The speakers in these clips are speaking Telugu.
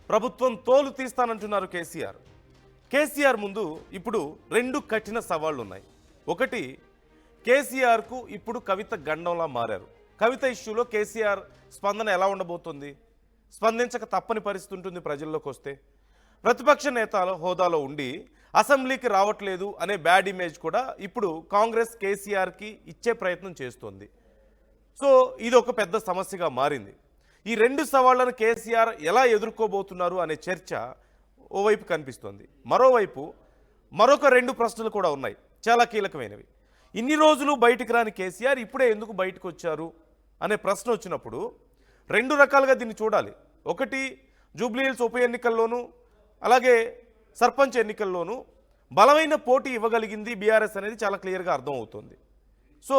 ప్రభుత్వం తోలు తీస్తానంటున్నారు కేసీఆర్. కేసీఆర్ ముందు ఇప్పుడు రెండు కఠిన సవాళ్లు ఉన్నాయి. ఒకటి, కేసీఆర్కు ఇప్పుడు కవిత గండంలా మారారు. కవిత ఇష్యూలో కేసీఆర్ స్పందన ఎలా ఉండబోతుంది? స్పందించక తప్పని పరిస్థితి ఉంటుంది ప్రజల్లోకి వస్తే. ప్రతిపక్ష నేత హోదాలో ఉండి అసెంబ్లీకి రావట్లేదు అనే బ్యాడ్ ఇమేజ్ కూడా ఇప్పుడు కాంగ్రెస్ కేసీఆర్కి ఇచ్చే ప్రయత్నం చేస్తోంది. సో ఇది ఒక పెద్ద సమస్యగా మారింది. ఈ రెండు సవాళ్లను కేసీఆర్ ఎలా ఎదుర్కోబోతున్నారు అనే చర్చ ఓవైపు కనిపిస్తోంది. మరోవైపు మరొక రెండు ప్రశ్నలు కూడా ఉన్నాయి, చాలా కీలకమైనవి. ఇన్ని రోజులు బయటికి రాని కేసీఆర్ ఇప్పుడే ఎందుకు బయటకు వచ్చారు అనే ప్రశ్న వచ్చినప్పుడు రెండు రకాలుగా దీన్ని చూడాలి. ఒకటి, జూబ్లీహిల్స్ ఉప ఎన్నికల్లోనూ అలాగే సర్పంచ్ ఎన్నికల్లోనూ బలమైన పోటీ ఇవ్వగలిగింది బీఆర్ఎస్ అనేది చాలా క్లియర్గా అర్థమవుతుంది. సో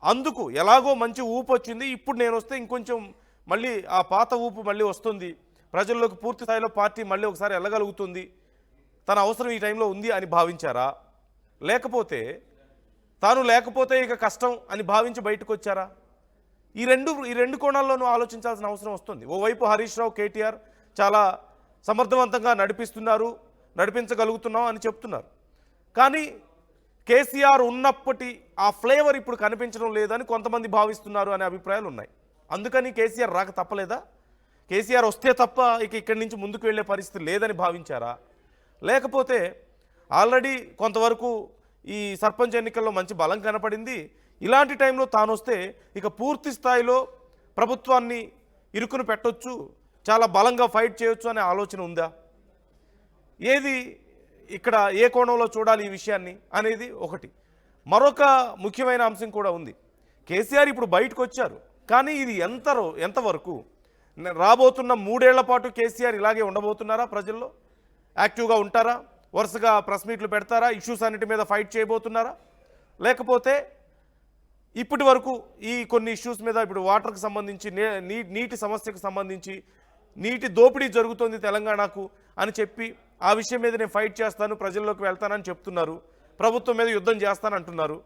అందుకు ఎలాగో మంచి ఊపు వచ్చింది, ఇప్పుడు నేను వస్తే ఇంకొంచెం మళ్ళీ ఆ పాత ఊపు మళ్ళీ వస్తుంది, ప్రజల్లోకి పూర్తి స్థాయిలో పార్టీ మళ్ళీ ఒకసారి వెళ్ళగలుగుతుంది, తన అవసరం ఈ టైంలో ఉంది అని భావించారా? లేకపోతే తాను లేకపోతే ఇక కష్టం అని భావించి బయటకు వచ్చారా? ఈ రెండు కోణాల్లోనూ ఆలోచించాల్సిన అవసరం వస్తుంది. ఓవైపు హరీష్ రావు, కేటీఆర్ చాలా సమర్థవంతంగా నడిపించగలుగుతున్నాం అని చెప్తున్నారు. కానీ కేసీఆర్ ఉన్నప్పటి ఆ ఫ్లేవర్ ఇప్పుడు కనిపించడం లేదని కొంతమంది భావిస్తున్నారు అనే అభిప్రాయాలు ఉన్నాయి. అందుకని కేసీఆర్ రాక తప్పలేదా? కేసీఆర్ వస్తే తప్ప ఇక్కడి నుంచి ముందుకు వెళ్ళే పరిస్థితి లేదని భావించారా? లేకపోతే ఆల్రెడీ కొంతవరకు ఈ సర్పంచ్ ఎన్నికల్లో మంచి బలం కనపడింది, ఇలాంటి టైంలో తాను వస్తే ఇక పూర్తి స్థాయిలో ప్రభుత్వాన్ని ఇరుకును పెట్టొచ్చు, చాలా బలంగా ఫైట్ చేయొచ్చు అనే ఆలోచన ఉందా? ఏది ఇక్కడ ఏ కోణంలో చూడాలి ఈ విషయాన్ని అనేది ఒకటి. మరొక ముఖ్యమైన అంశం కూడా ఉంది. కేసీఆర్ ఇప్పుడు బయటకు వచ్చారు, కానీ ఇది ఎంతవరకు రాబోతున్న 3 ఏళ్ల పాటు కేసీఆర్ ఇలాగే ఉండబోతున్నారా? ప్రజల్లో యాక్టివ్గా ఉంటారా? వరుసగా ప్రెస్ మీట్లు పెడతారా? ఇష్యూస్ అన్నిటి మీద ఫైట్ చేయబోతున్నారా? లేకపోతే ఇప్పటి వరకు ఈ కొన్ని ఇష్యూస్ మీద, ఇప్పుడు వాటర్కి సంబంధించి, నీటి సమస్యకు సంబంధించి నీటి దోపిడీ జరుగుతుంది తెలంగాణకు అని చెప్పి ఆ విషయం మీద నేను ఫైట్ చేస్తాను, ప్రజల్లోకి వెళ్తానని చెప్తున్నారు, ప్రభుత్వం మీద యుద్ధం చేస్తానంటున్నారు.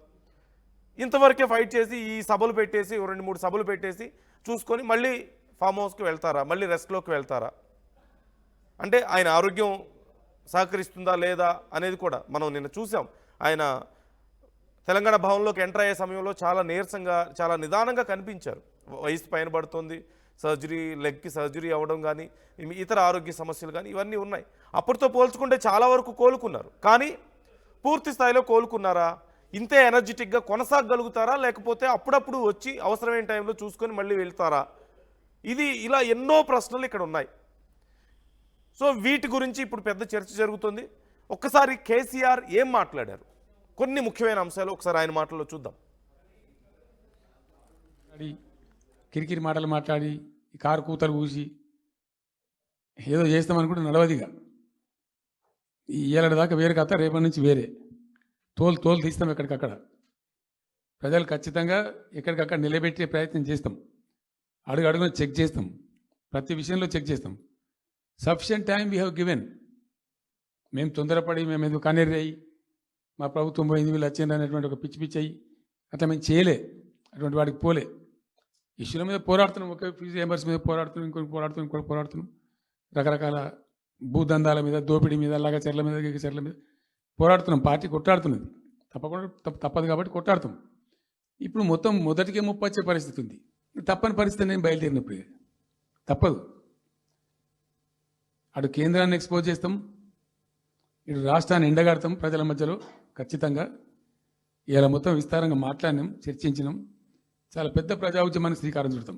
ఇంతవరకే ఫైట్ చేసి ఈ సభలు పెట్టేసి 2-3 సభలు పెట్టేసి చూసుకొని మళ్ళీ ఫామ్ హౌస్కి వెళ్తారా? మళ్ళీ రెస్ట్లోకి వెళ్తారా? అంటే ఆయన ఆరోగ్యం సహకరిస్తుందా లేదా అనేది కూడా మనం నిన్న చూసాం. ఆయన తెలంగాణ భవన్లోకి ఎంటర్ అయ్యే సమయంలో చాలా నీరసంగా, చాలా నిదానంగా కనిపించారు. వయసు పైన పడుతుంది, లెగ్కి సర్జరీ అవ్వడం కానీ, ఇతర ఆరోగ్య సమస్యలు కానీ ఇవన్నీ ఉన్నాయి. అప్పటితో పోల్చుకుంటే చాలా వరకు కోలుకున్నారు. కానీ పూర్తి స్థాయిలో కోలుకున్నారా? ఇంతే ఎనర్జెటిక్గా కొనసాగలుగుతారా? లేకపోతే అప్పుడప్పుడు వచ్చి అవసరమైన టైంలో చూసుకొని మళ్ళీ వెళ్తారా? ఇలా ఎన్నో ప్రశ్నలు ఇక్కడ ఉన్నాయి. సో వీటి గురించి ఇప్పుడు పెద్ద చర్చ జరుగుతుంది. ఒక్కసారి కేసీఆర్ ఏం మాట్లాడారు, కొన్ని ముఖ్యమైన అంశాలు ఒకసారి ఆయన మాటల్లో చూద్దాం. కిరికిరి మాటలు మాట్లాడి కారు కూతలు కూసి ఏదో చేస్తామనుకుంటే నడవదిగా. ఈ ఏళ్ళ దాకా వేరే కథ, రేపటి నుంచి వేరే తోలు తీస్తాం ఎక్కడికక్కడ. ప్రజలు ఖచ్చితంగా ఎక్కడికక్కడ నిలబెట్టే ప్రయత్నం చేస్తాం. అడుగున చెక్ చేస్తాం, ప్రతి విషయంలో చెక్ చేస్తాం. Sufficient time we have given. మేము తొందరపడి మేము ఎందుకు కన్నెర్రయ్యి మా ప్రభుత్వం పోయింది వీళ్ళు వచ్చింది అనేటువంటి ఒక పిచ్చి అయ్యి అట్లా మేము చేయలే, అటువంటి వాడికి పోలే. ఇష్యూల మీద పోరాడుతున్నాం, ఒకే ఫీజు రియంబర్స్ మీద పోరాడుతున్నాం, ఇంకోటి పోరాడుతున్నాం, రకరకాల భూదందాల మీద, దోపిడీ మీద, చెర్ల మీద పోరాడుతున్నాం. పార్టీ కొట్టాడుతున్నది, తప్పదు కాబట్టి కొట్టాడుతాం. ఇప్పుడు మొత్తం మొదటికే ముప్పు వచ్చే పరిస్థితి ఉంది. తప్పని పరిస్థితి నేను బయలుదేరినప్పుడు తప్పదు. అటు కేంద్రాన్ని ఎక్స్పోజ్ చేస్తాం, ఇటు రాష్ట్రాన్ని ఎండగడతాం ప్రజల మధ్యలో ఖచ్చితంగా. ఇలా మొత్తం విస్తారంగా మాట్లాడినాం, చర్చించినాం, చాలా పెద్ద ప్రజా ఉద్యమానికి శ్రీకారం చుడతాం.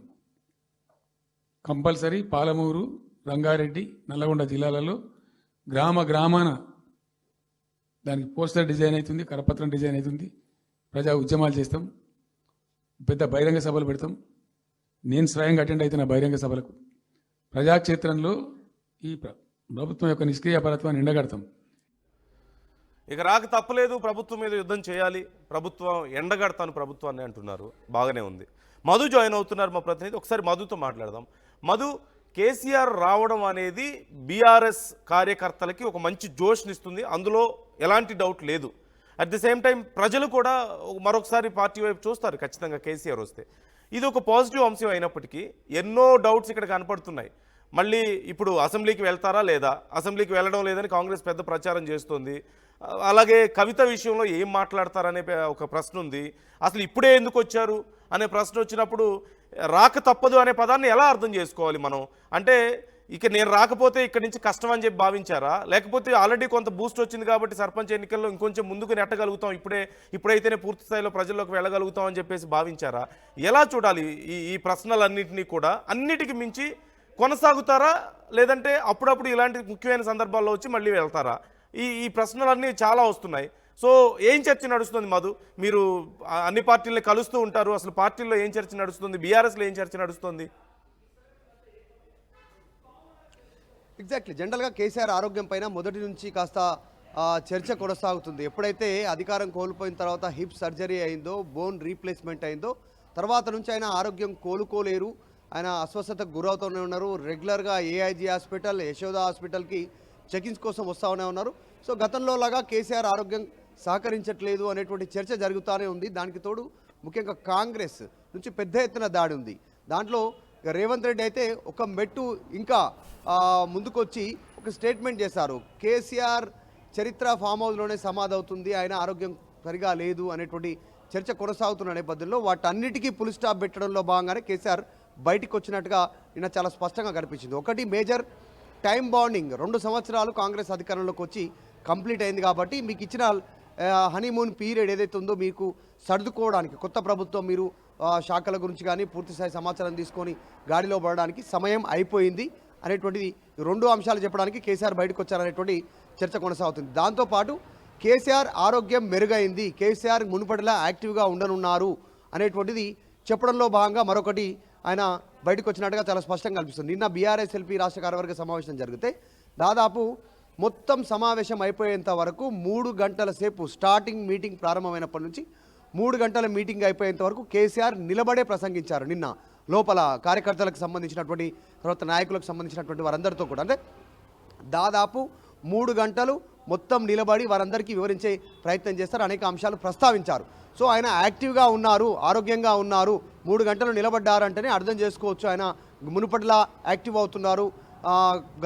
కంపల్సరీ పాలమూరు, రంగారెడ్డి, నల్లగొండ జిల్లాలలో గ్రామాన దానికి పోస్టర్ డిజైన్ అవుతుంది, కరపత్రం డిజైన్ అవుతుంది, ప్రజా ఉద్యమాలు చేస్తాం, పెద్ద బహిరంగ సభలు పెడతాం. నేను స్వయంగా అటెండ్ అవుతున్న బహిరంగ సభలకు. ప్రజాక్షేత్రంలో ఈ ప్రభుత్వం యొక్క నిష్క్రియాపరత్వాన్ని ఎండగడతాం. ఇక రాక తప్పలేదు, ప్రభుత్వం మీద యుద్ధం చేయాలి, ప్రభుత్వం ఎండగడతాను ప్రభుత్వాన్ని అంటున్నారు. బాగానే ఉంది. మధు జాయిన్ అవుతున్నారు మా ప్రతినిధి, ఒకసారి మధుతో మాట్లాడదాం. మధు, కేసీఆర్ రావడం అనేది బీఆర్ఎస్ కార్యకర్తలకి ఒక మంచి జోష్నిస్తుంది, అందులో ఎలాంటి డౌట్ లేదు. అట్ ది సేమ్ టైం ప్రజలు కూడా మరొకసారి పార్టీ వైపు చూస్తారు ఖచ్చితంగా కేసీఆర్ వస్తే. ఇది ఒక పాజిటివ్ అంశం అయినప్పటికీ ఎన్నో డౌట్స్ ఇక్కడ కనపడుతున్నాయి. మళ్ళీ ఇప్పుడు అసెంబ్లీకి వెళ్తారా లేదా, అసెంబ్లీకి వెళ్ళడం లేదని కాంగ్రెస్ పెద్ద ప్రచారం చేస్తోంది. అలాగే కవిత విషయంలో ఏం మాట్లాడతారనే ఒక ప్రశ్న ఉంది. అసలు ఇప్పుడే ఎందుకు వచ్చారు అనే ప్రశ్న వచ్చినప్పుడు రాక తప్పదు అనే పదాన్ని ఎలా అర్థం చేసుకోవాలి మనం? అంటే ఇక నేను రాకపోతే ఇక్కడి నుంచి కష్టం అని చెప్పి భావించారా, లేకపోతే ఆల్రెడీ కొంత బూస్ట్ వచ్చింది కాబట్టి సర్పంచ్ ఎన్నికల్లో ఇంకొంచెం ముందుకు నెట్టగలుగుతాం, ఇప్పుడైతేనే పూర్తి స్థాయిలో ప్రజల్లోకి వెళ్ళగలుగుతాం అని చెప్పేసి భావించారా? ఎలా చూడాలి ఈ ప్రశ్నలన్నింటినీ కూడా? అన్నిటికి మించి కొనసాగుతారా, లేదంటే అప్పుడప్పుడు ఇలాంటి ముఖ్యమైన సందర్భాల్లో వచ్చి మళ్ళీ వెళ్తారా? ఈ ప్రశ్నలన్నీ చాలా వస్తున్నాయి. సో ఏం చర్చ నడుస్తుంది మధు? మీరు అన్ని పార్టీలని కలుస్తూ ఉంటారు, అసలు పార్టీల్లో ఏం చర్చ నడుస్తుంది, బీఆర్ఎస్లో ఏం చర్చ నడుస్తుంది? ఎగ్జాక్ట్లీ, జనరల్గా కేసీఆర్ ఆరోగ్యం పైన మొదటి నుంచి కాస్త చర్చ కొనసాగుతుంది. ఎప్పుడైతే అధికారం కోల్పోయిన తర్వాత హిప్ సర్జరీ అయిందో, బోన్ రీప్లేస్మెంట్ అయిందో, తర్వాత నుంచి ఆయన ఆరోగ్యం కోలుకోలేరు, ఆయన అస్వస్థతకు గురవుతూనే ఉన్నారు. రెగ్యులర్గా ఏఐజీ హాస్పిటల్, యశోద హాస్పిటల్కి చెకింగ్స్ కోసం వస్తూనే ఉన్నారు. సో గతంలో లాగా కేసీఆర్ ఆరోగ్యం సహకరించట్లేదు అనేటువంటి చర్చ జరుగుతూనే ఉంది. దానికి తోడు ముఖ్యంగా కాంగ్రెస్ నుంచి పెద్ద ఎత్తున దాడి ఉంది. దాంట్లో రేవంత్ రెడ్డి అయితే ఒక మెట్టు ఇంకా ముందుకొచ్చి ఒక స్టేట్మెంట్ చేశారు. కేసీఆర్ చరిత్ర ఫామ్ హౌస్లోనే సమాధవుతుంది, ఆయన ఆరోగ్యం సరిగా లేదు అనేటువంటి చర్చ కొనసాగుతున్న నేపథ్యంలో వాటన్నిటికీ పులి స్టాప్ పెట్టడంలో భాగంగానే కేసీఆర్ బయటికి వచ్చినట్టుగా నిన్న చాలా స్పష్టంగా కనిపించింది. ఒకటి మేజర్ టైం బాండింగ్, 2 సంవత్సరాలు కాంగ్రెస్ అధికారంలోకి వచ్చి కంప్లీట్ అయింది కాబట్టి మీకు ఇచ్చిన హనీమూన్ పీరియడ్ ఏదైతే ఉందో మీకు సర్దుకోవడానికి, కొత్త ప్రభుత్వం మీరు శాఖల గురించి కానీ పూర్తిస్థాయి సమాచారం తీసుకొని గాడిలో పడడానికి సమయం అయిపోయింది అనేటువంటిది 2 అంశాలు చెప్పడానికి కేసీఆర్ బయటకు వచ్చారనేటువంటి చర్చ కొనసాగుతుంది. దాంతోపాటు కేసీఆర్ ఆరోగ్యం మెరుగైంది, కేసీఆర్ మునుపటిలా యాక్టివ్గా ఉండనున్నారు అనేటువంటిది చెప్పడంలో భాగంగా మరొకటి ఆయన బయటకు వచ్చినట్టుగా చాలా స్పష్టంగా కనిపిస్తుంది. నిన్న బీఆర్ఎస్ ఎల్పీ రాష్ట్ర కార్యవర్గ సమావేశం జరిగితే దాదాపు మొత్తం సమావేశం అయిపోయేంత వరకు 3 గంటల సేపు, స్టార్టింగ్ మీటింగ్ ప్రారంభమైనప్పటి నుంచి 3 గంటల మీటింగ్ అయిపోయేంత వరకు కేసీఆర్ నిలబడే ప్రసంగించారు. నిన్న లోపల కార్యకర్తలకు సంబంధించినటువంటి, తర్వాత నాయకులకు సంబంధించినటువంటి వారందరితో కూడా, అంటే దాదాపు 3 గంటలు మొత్తం నిలబడి వారందరికీ వివరించే ప్రయత్నం చేస్తారు, అనేక అంశాలు ప్రస్తావించారు. సో ఆయన యాక్టివ్గా ఉన్నారు, ఆరోగ్యంగా ఉన్నారు, 3 గంటలు నిలబడ్డారంటేనే అర్థం చేసుకోవచ్చు ఆయన మునుపటిలా యాక్టివ్ అవుతున్నారు.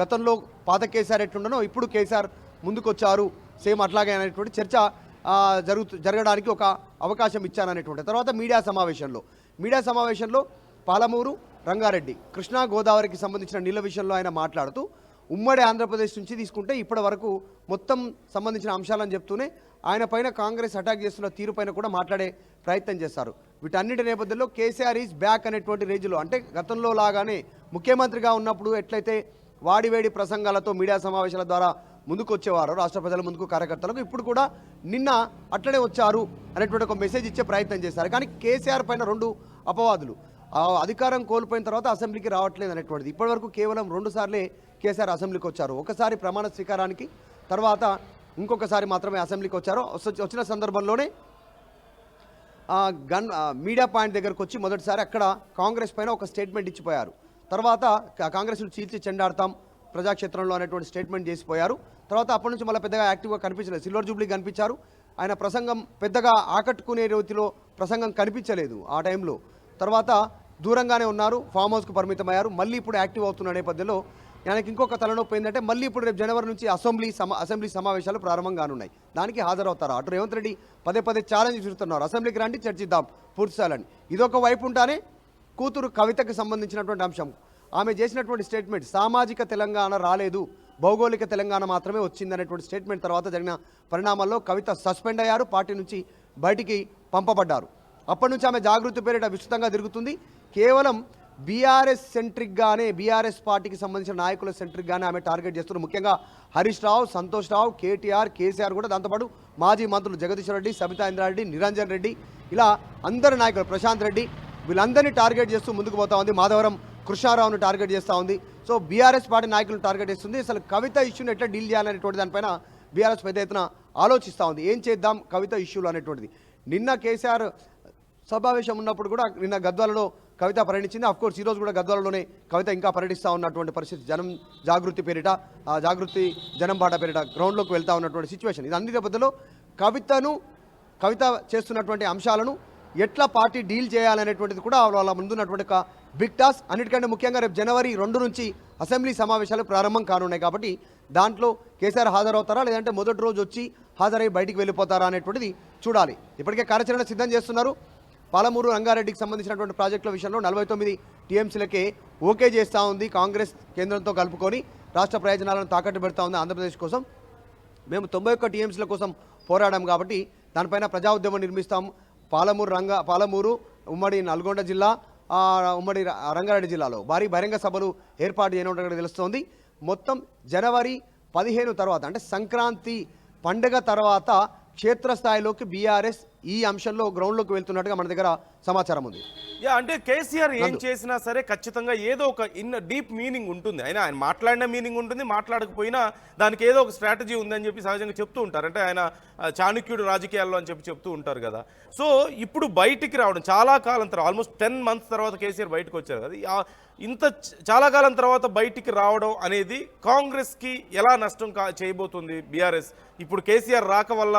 గతంలో పాత కేసీఆర్ ఎట్లుండనో ఇప్పుడు కేసీఆర్ ముందుకొచ్చారు, సేమ్ అట్లాగే అనేటువంటి చర్చ జరగడానికి ఒక అవకాశం ఇచ్చాననేటువంటి. తర్వాత మీడియా సమావేశంలో పాలమూరు, రంగారెడ్డి, కృష్ణా గోదావరికి సంబంధించిన నీళ్ళ విషయంలో ఆయన మాట్లాడుతూ ఉమ్మడి ఆంధ్రప్రదేశ్ నుంచి తీసుకుంటే ఇప్పటి వరకు మొత్తం సంబంధించిన అంశాలను చెప్తూనే ఆయన పైన కాంగ్రెస్ అటాక్ చేస్తున్న తీరుపైన కూడా మాట్లాడే ప్రయత్నం చేస్తారు. వీటన్నిటి నేపథ్యంలో కేసీఆర్ ఈజ్ బ్యాక్ అనేటువంటి రేంజ్లో, అంటే గతంలో లాగానే ముఖ్యమంత్రిగా ఉన్నప్పుడు ఎట్లయితే వాడివేడి ప్రసంగాలతో మీడియా సమావేశాల ద్వారా ముందుకు వచ్చేవారు రాష్ట్ర ప్రజల ముందుకు, కార్యకర్తలకు, ఇప్పుడు కూడా నిన్న అట్లనే వచ్చారు అనేటువంటి ఒక మెసేజ్ ఇచ్చే ప్రయత్నం చేశారు. కానీ కేసీఆర్ పైన 2 అపవాదులు, అధికారం కోల్పోయిన తర్వాత అసెంబ్లీకి రావట్లేదు అనేటువంటిది. ఇప్పటివరకు కేవలం 2 సార్లే కేసీఆర్ అసెంబ్లీకి వచ్చారు. ఒకసారి ప్రమాణ స్వీకారానికి, తర్వాత ఇంకొకసారి మాత్రమే అసెంబ్లీకి వచ్చారు. వచ్చిన సందర్భంలోనే మీడియా పాయింట్ దగ్గరకు వచ్చి మొదటిసారి అక్కడ కాంగ్రెస్ పైన ఒక స్టేట్మెంట్ ఇచ్చిపోయారు. తర్వాత కాంగ్రెస్ను చీల్చి చెండాడతాం ప్రజాక్షేత్రంలో అనేటువంటి స్టేట్మెంట్ చేసిపోయారు. తర్వాత అప్పటి నుంచి మళ్ళీ పెద్దగా యాక్టివ్గా కనిపించలేదు. సిల్వర్ జూబ్లీ కనిపించారు, ఆయన ప్రసంగం పెద్దగా ఆకట్టుకునే రీతిలో ప్రసంగం కనిపించలేదు ఆ టైంలో. తర్వాత దూరంగానే ఉన్నారు, ఫామ్ హౌస్కు పరిమితమయ్యారు. మళ్ళీ ఇప్పుడు యాక్టివ్ అవుతున్న నేపథ్యంలో ఆయనకి ఇంకొక తలనొప్పి ఏంటంటే మళ్ళీ ఇప్పుడు రేపు జనవరి నుంచి అసెంబ్లీ సమావేశాలు ప్రారంభం కానున్నాయి, దానికి హాజరవుతారు. అటు రేవంత్ రెడ్డి పదే ఛాలెంజ్ విసురుతున్నారు, అసెంబ్లీకి రండి చర్చిద్దాం పూర్తిస్థాయిని. ఇదొక వైపు ఉంటానే కూతురు కవితకు సంబంధించినటువంటి అంశం, ఆమె చేసినటువంటి స్టేట్మెంట్ సామాజిక తెలంగాణ రాలేదు, భౌగోళిక తెలంగాణ మాత్రమే వచ్చిందనేటువంటి స్టేట్మెంట్ తర్వాత జరిగిన పరిణామాల్లో కవిత సస్పెండ్ అయ్యారు, పార్టీ నుంచి బయటికి పంపబడ్డారు. అప్పటి నుంచి ఆమె జాగృతి పేరిట విస్తృతంగా తిరుగుతుంది. కేవలం బీఆర్ఎస్ సెంట్రిక్గానే, బీఆర్ఎస్ పార్టీకి సంబంధించిన నాయకుల సెంట్రిక్గానే ఆమె టార్గెట్ చేస్తున్నారు. ముఖ్యంగా హరీష్ రావు, సంతోష్ రావు, కేటీఆర్, కేసీఆర్ కూడా, దాంతోపాటు మాజీ మంత్రులు జగదీశ్వర్ రెడ్డి, సబితా ఇంద్రారెడ్డి, నిరంజన్ రెడ్డి, ఇలా అందరు నాయకులు, ప్రశాంత్ రెడ్డి, వీళ్ళందరినీ టార్గెట్ చేస్తూ ముందుకు పోతా ఉంది. మాధవరం కృష్ణారావును టార్గెట్ చేస్తూ ఉంది. సో బీఆర్ఎస్ పార్టీ నాయకులను టార్గెట్ చేస్తుంది. అసలు కవిత ఇష్యూని ఎట్లా డీల్ చేయాలనేటువంటి దానిపైన బీఆర్ఎస్ పెద్ద ఎత్తున ఆలోచిస్తూ ఉంది, ఏం చేద్దాం కవిత ఇష్యూలు అనేటువంటిది. నిన్న కేసీఆర్ సమావేశం ఉన్నప్పుడు కూడా నిన్న గద్వాలలో కవిత పర్యటించింది. అఫ్కోర్స్ ఈరోజు కూడా గద్వాలలోనే కవిత ఇంకా పర్యటిస్తూ ఉన్నటువంటి పరిస్థితి. జనం జాగృతి పేరిట, జాగృతి జనం బాట పేరిట గ్రౌండ్లోకి వెళ్తూ ఉన్నటువంటి సిచ్యువేషన్. ఇది అన్ని నేపథ్యంలో కవిత చేస్తున్నటువంటి అంశాలను ఎట్లా పార్టీ డీల్ చేయాలనేటువంటిది కూడా వాళ్ళ ముందున్నటువంటి ఒక బిగ్ టాస్క్. అన్నిటికంటే ముఖ్యంగా రేపు జనవరి 2 నుంచి అసెంబ్లీ సమావేశాలు ప్రారంభం కానున్నాయి కాబట్టి దాంట్లో కేసీఆర్ హాజరవుతారా లేదంటే మొదటి రోజు వచ్చి హాజరై బయటికి వెళ్ళిపోతారా అనేటువంటిది చూడాలి. ఇప్పటికే కార్యాచరణ సిద్ధం చేస్తున్నారు. పాలమూరు రంగారెడ్డికి సంబంధించినటువంటి ప్రాజెక్టుల విషయంలో 49 టీఎంసీలకే ఓకే చేస్తూ ఉంది కాంగ్రెస్. కేంద్రంతో కలుపుకొని రాష్ట్ర ప్రయోజనాలను తాకట్టు పెడతా ఉంది ఆంధ్రప్రదేశ్ కోసం. మేము 91 టీఎంసీల కోసం పోరాడాం కాబట్టి దానిపైన ప్రజా ఉద్యమం నిర్మిస్తాం. పాలమూరు ఉమ్మడి నల్గొండ జిల్లా, ఉమ్మడి రంగారెడ్డి జిల్లాలో భారీ బహిరంగ సభలు ఏర్పాటు చేయనున్నట్టు తెలుస్తోంది. మొత్తం జనవరి 15 తర్వాత అంటే సంక్రాంతి పండుగ తర్వాత క్షేత్రస్థాయిలోకి బీఆర్ఎస్ ఈ అంశంలో గ్రౌండ్లోకి వెళ్తున్నట్టుగా మన దగ్గర సమాచారం ఉంది. అంటే కేసీఆర్ ఏం చేసినా సరే ఖచ్చితంగా ఏదో ఒక డీప్ మీనింగ్ ఉంటుంది. ఆయన మాట్లాడిన మీనింగ్ ఉంటుంది, మాట్లాడకపోయినా దానికి ఏదో ఒక స్ట్రాటజీ ఉందని చెప్పి సహజంగా చెప్తూ ఉంటారు. అంటే ఆయన చాణక్యుడు రాజకీయాల్లో అని చెప్తూ ఉంటారు కదా. సో ఇప్పుడు బయటికి రావడం చాలా కాలం తర్వాత, ఆల్మోస్ట్ 10 months తర్వాత కేసీఆర్ బయటకు వచ్చారు కదా. ఇంత చాలా కాలం తర్వాత బయటికి రావడం అనేది కాంగ్రెస్కి ఎలా నష్టం చేయబోతుంది బీఆర్ఎస్? ఇప్పుడు కేసీఆర్ రాక వల్ల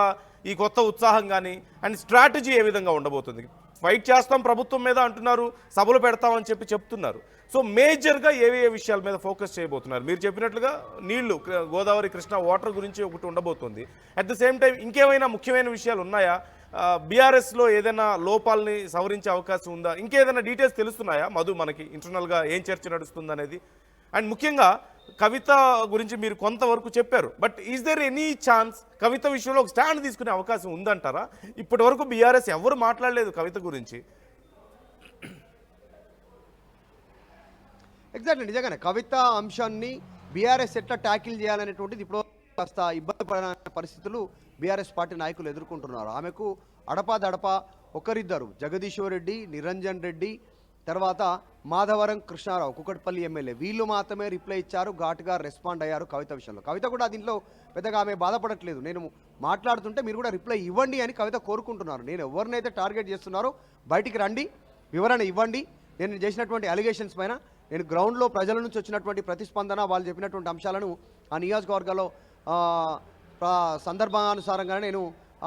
ఈ కొత్త ఉత్సాహం కానీ అండ్ స్ట్రాటజీ ఏ విధంగా ఉండబోతుంది? ఫైట్ చేస్తాం ప్రభుత్వం మీద అంటున్నారు, సభలు పెడతామని చెప్తున్నారు. సో మేజర్గా ఏ విషయాల మీద ఫోకస్ చేయబోతున్నారు? మీరు చెప్పినట్లుగా నీళ్లు, గోదావరి కృష్ణ వాటర్ గురించి ఒకటి ఉండబోతుంది. అట్ ద సేమ్ టైం ఇంకేమైనా ముఖ్యమైన విషయాలు ఉన్నాయా? బీఆర్ఎస్లో ఏదైనా లోపాలని సవరించే అవకాశం ఉందా? ఇంకేదైనా డీటెయిల్స్ తెలుస్తున్నాయా మధు మనకి ఇంటర్నల్గా ఏం చర్చ నడుస్తుంది అనేది? అండ్ ముఖ్యంగా కవిత గురించి మీరు కొంతవరకు చెప్పారు, but is there any chance Kavitha విషయంలో ఒక స్టాండ్ తీసుకునే అవకాశం ఉందంటారా? ఇప్పటి వరకు బీఆర్ఎస్ ఎవరు మాట్లాడలేదు కవిత గురించి. ఎగ్జాక్ట్లీ, నిజంగానే కవిత అంశాన్ని బీఆర్ఎస్ ఎట్లా ట్యాకిల్ చేయాలనేటువంటిది ఇప్పుడు కాస్త ఇబ్బందిపడిన పరిస్థితులు బీఆర్ఎస్ పార్టీ నాయకులు ఎదుర్కొంటున్నారు. ఆమెకు అడపాదడపా ఒకరిద్దరు, జగదీశ్వర్ రెడ్డి, నిరంజన్ రెడ్డి, తర్వాత మాధవరం కృష్ణారావు కుకట్పల్లి ఎమ్మెల్యే, వీళ్ళు మాత్రమే రిప్లై ఇచ్చారు, ఘాటుగా రెస్పాండ్ అయ్యారు కవిత విషయంలో. కవిత కూడా దీంట్లో పెద్దగా ఆమె బాధపడట్లేదు. నేను మాట్లాడుతుంటే మీరు కూడా రిప్లై ఇవ్వండి అని కవిత కోరుకుంటున్నారు. నేను ఎవరినైతే టార్గెట్ చేస్తున్నారో బయటికి రండి, వివరణ ఇవ్వండి, నేను చేసినటువంటి అలిగేషన్స్ పైన నేను గ్రౌండ్లో ప్రజల నుంచి వచ్చినటువంటి ప్రతిస్పందన, వాళ్ళు చెప్పినటువంటి అంశాలను ఆ నియోజకవర్గాల్లో సందర్భానుసారంగానే నేను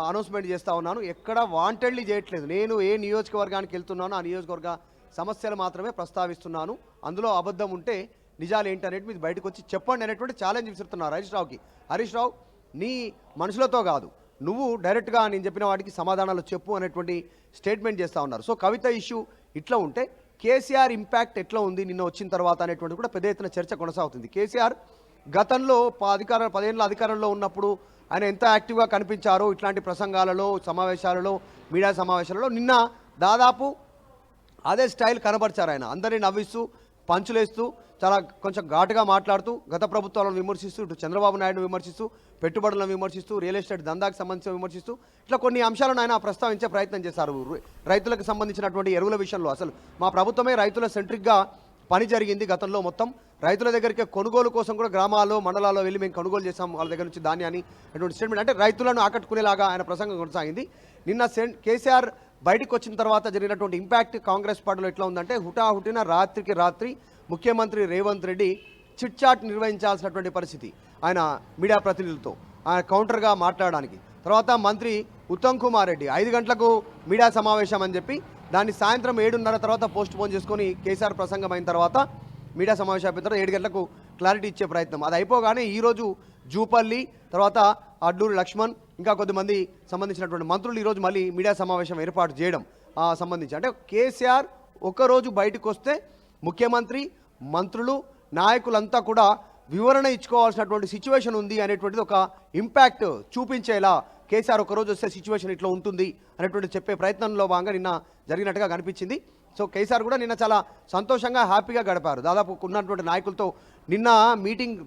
అనౌన్స్మెంట్ చేస్తూ ఉన్నాను. ఎక్కడ వాంటెడ్లీ చేయట్లేదు. నేను ఏ నియోజకవర్గానికి వెళ్తున్నానో ఆ నియోజకవర్గ సమస్యలు మాత్రమే ప్రస్తావిస్తున్నాను. అందులో అబద్ధం ఉంటే నిజాలు ఏంటి అనేది మీరు బయటకు వచ్చి చెప్పండి అనేటువంటి ఛాలెంజ్ విసురుతున్నారు హరీష్ రావుకి. హరీష్ రావు, నీ మనుషులతో కాదు, నువ్వు డైరెక్ట్గా నేను చెప్పిన వాటికి సమాధానాలు చెప్పు అనేటువంటి స్టేట్మెంట్ చేస్తూ ఉన్నారు. సో కవిత ఇష్యూ ఇట్లా ఉంటే కేసీఆర్ ఇంపాక్ట్ ఎట్లా ఉంది నిన్న వచ్చిన తర్వాత అనేటువంటి కూడా పెద్ద ఎత్తున చర్చ కొనసాగుతుంది. కేసీఆర్ గతంలో 10 ఏళ్ళ అధికారంలో ఉన్నప్పుడు ఆయన ఎంత యాక్టివ్గా కనిపించారో ఇట్లాంటి ప్రసంగాలలో, సమావేశాలలో, మీడియా సమావేశాలలో నిన్న దాదాపు అదే స్టైల్ కనబరిచారు. ఆయన అందరినీ నవ్విస్తూ, పంచులేస్తూ, చాలా కొంచెం ఘాటుగా మాట్లాడుతూ, గత ప్రభుత్వాలను విమర్శిస్తూ, ఇటు చంద్రబాబు నాయుడును విమర్శిస్తూ, పెట్టుబడులను విమర్శిస్తూ, రియల్ ఎస్టేట్ దందాకు సంబంధించి విమర్శిస్తూ, ఇట్లా కొన్ని అంశాలను ఆయన ప్రస్తావించే ప్రయత్నం చేశారు. రైతులకు సంబంధించినటువంటి ఎరువుల విషయంలో అసలు మా ప్రభుత్వమే రైతుల సెంట్రిక్గా పని జరిగింది. గతంలో మొత్తం రైతుల దగ్గరికి కొనుగోలు కోసం కూడా గ్రామాల్లో, మండలాల్లో వెళ్ళి మేము కొనుగోలు చేసాం వాళ్ళ దగ్గర నుంచి ధాన్యాన్ని అటువంటి స్టేట్మెంట్, అంటే రైతులను ఆకట్టుకునేలాగా ఆయన ప్రసంగం కొనసాగింది. నిన్న కేసీఆర్ బయటకు వచ్చిన తర్వాత జరిగినటువంటి ఇంపాక్ట్ కాంగ్రెస్ పార్టీలో ఎట్లా ఉందంటే, హుటాహుటిన రాత్రికి రాత్రి ముఖ్యమంత్రి రేవంత్ రెడ్డి చిట్ చాట్ నిర్వహించాల్సినటువంటి పరిస్థితి ఆయన మీడియా ప్రతినిధులతో ఆయన కౌంటర్గా మాట్లాడడానికి. తర్వాత మంత్రి ఉత్తమ్ కుమార్ రెడ్డి 5 గంటలకు మీడియా సమావేశం అని చెప్పి దాన్ని సాయంత్రం 7:30 తర్వాత పోస్ట్ పోన్ చేసుకొని కేసీఆర్ ప్రసంగం అయిన తర్వాత మీడియా సమావేశం అయిపోయిన తర్వాత 7 గంటలకు క్లారిటీ ఇచ్చే ప్రయత్నం. అది అయిపోగానే ఈరోజు జూపల్లి, తర్వాత అడ్లూరి లక్ష్మణ్, ఇంకా కొద్దిమంది సంబంధించినటువంటి మంత్రులు ఈరోజు మళ్ళీ మీడియా సమావేశం ఏర్పాటు చేయడం సంబంధించి, అంటే కేసీఆర్ ఒకరోజు బయటకు వస్తే ముఖ్యమంత్రి, మంత్రులు, నాయకులంతా కూడా వివరణ ఇచ్చుకోవాల్సినటువంటి సిచ్యువేషన్ ఉంది అనేటువంటిది ఒక ఇంపాక్ట్ చూపించేలా కేసీఆర్ ఒకరోజు వస్తే సిచ్యువేషన్ ఇట్లా ఉంటుంది అనేటువంటి చెప్పే ప్రయత్నంలో భాగంగా నిన్న జరిగినట్టుగా కనిపించింది. సో కేసీఆర్ కూడా నిన్న చాలా సంతోషంగా, హ్యాపీగా గడిపారు. దాదాపు ఉన్నటువంటి నాయకులతో నిన్న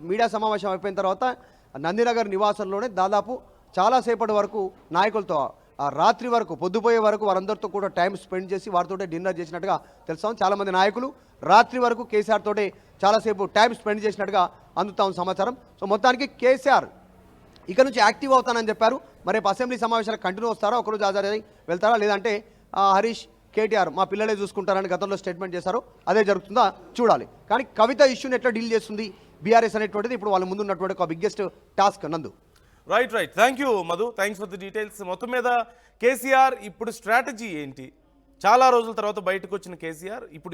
మీడియా సమావేశం అయిపోయిన తర్వాత నందినగర్ నివాసంలోనే దాదాపు చాలాసేపటి వరకు నాయకులతో రాత్రి వరకు, పొద్దుపోయే వరకు వారందరితో కూడా టైం స్పెండ్ చేసి వారితో డిన్నర్ చేసినట్టుగా తెలుస్తాం. చాలామంది నాయకులు రాత్రి వరకు కేసీఆర్ తోటే చాలాసేపు టైం స్పెండ్ చేసినట్టుగా అందుతాం సమాచారం. సో మొత్తానికి కేసీఆర్ ఇక నుంచి యాక్టివ్ అవుతానని చెప్పారు. మరి అసెంబ్లీ సమావేశాలు కంటిన్యూ వస్తారా, ఒకరోజు హాజరై వెళ్తారా, లేదంటే హరీష్, కేటీఆర్ మా పిల్లలే చూసుకుంటారని గతంలో స్టేట్మెంట్ చేశారు, అదే జరుగుతుందా చూడాలి. కానీ కవిత ఇష్యూని ఎట్లా డీల్ చేస్తుంది బీఆర్ఎస్ అనేటువంటిది ఇప్పుడు వాళ్ళ ముందు ఉన్నటువంటి ఒక బిగ్గెస్ట్ టాస్క్. నందు, right. Thank you Madhu, thanks for the details. మొత్తం మీద కేసీఆర్ ఇప్పుడు స్ట్రాటజీ ఏంటి? చాలా రోజుల తర్వాత బయటకు వచ్చిన కేసీఆర్ ఇప్పుడు